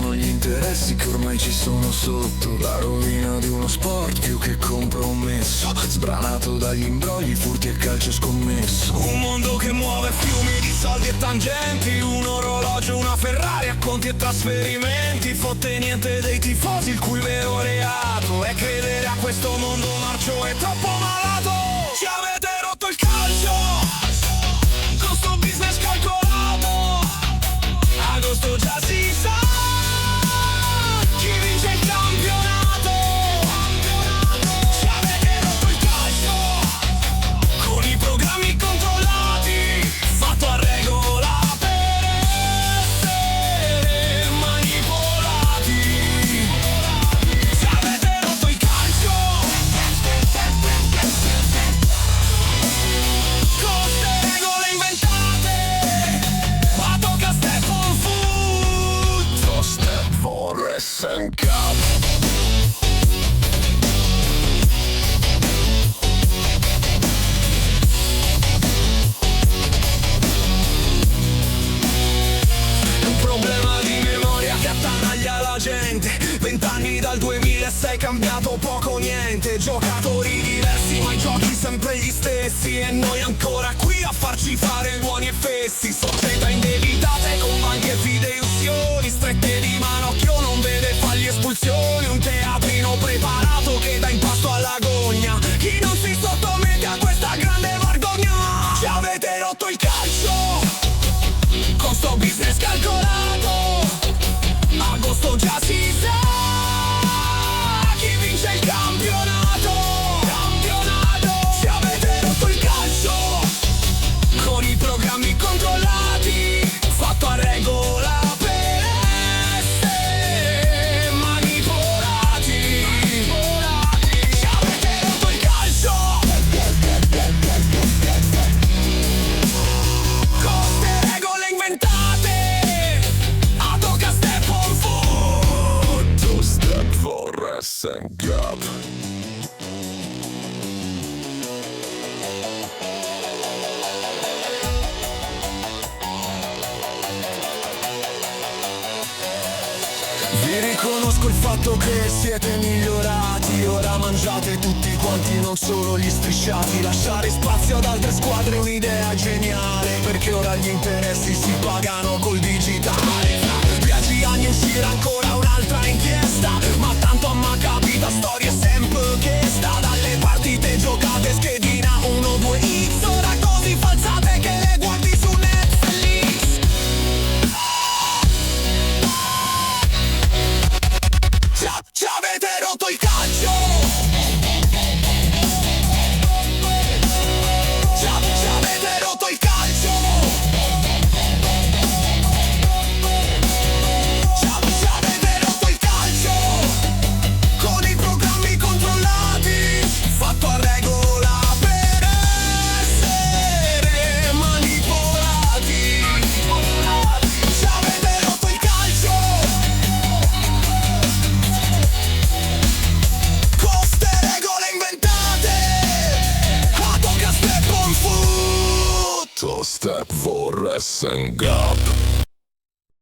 sono gli interessi che ormai ci sono sotto. La rovina di uno sport più che compromesso, sbranato dagli imbrogli, furti e calcio scommesso. Un mondo che muove fiumi di soldi e tangenti, un orologio, una Ferrari a conti e trasferimenti. Fotte niente dei tifosi, il cui vero reato è credere a questo mondo marcio e troppo malato. Ci avete rotto il calcio con sto business calcolato. Agosto già si sa chi vince il campionato. Ci avete rotto il calcio con i programmi controllati, fatto a regola per essere manipolati. Ci avete rotto il calcio con ste regole inventate, ma tocca step on foot, To step for Wrestling Cup. È un problema di memoria che attanaglia la gente. 20 anni dal 2006, cambiato poco o niente. Giocatori diversi ma i giochi sempre gli stessi, e noi ancora qui a farci fare buoni e fessi. Società indebitate con banche e fideiussioni, strette di manocchio, non vede falli espulsioni. Un teatrino preparato che dà impasto alla gogna chi non si sottomette a questa grande vergogna. Ci avete rotto il calcio con sto business calcolato. Agosto già si sa chi vince il campionato. Ci avete rotto il calcio con i programmi controllati, fatto a regola per essere manipolati. Ci avete rotto il calcio con ste regole inventate, a tocca step on foot. To step for Wrestling Cup. Vi riconosco il fatto che siete migliorati, ora mangiate tutti quanti, non solo gli strisciati. Lasciare spazio ad altre squadre è un'idea geniale, perché ora gli interessi si pagano col digitale. Tra 10 anni uscirà ancora un'altra inchiesta, ma tanto a me capita storie sempre che sta dalle partite giocate, schedina 1-2x, ora così falsate che le guardi su Netflix. Ci avete rotto il calcio. Ci avete rotto il calcio. Ci avete rotto il calcio con i programmi controllati, fatto a regola per essere manipolati. Ci avete rotto il calcio con ste regole inventate, a tocca step on foot. To step for Wrestling Cup.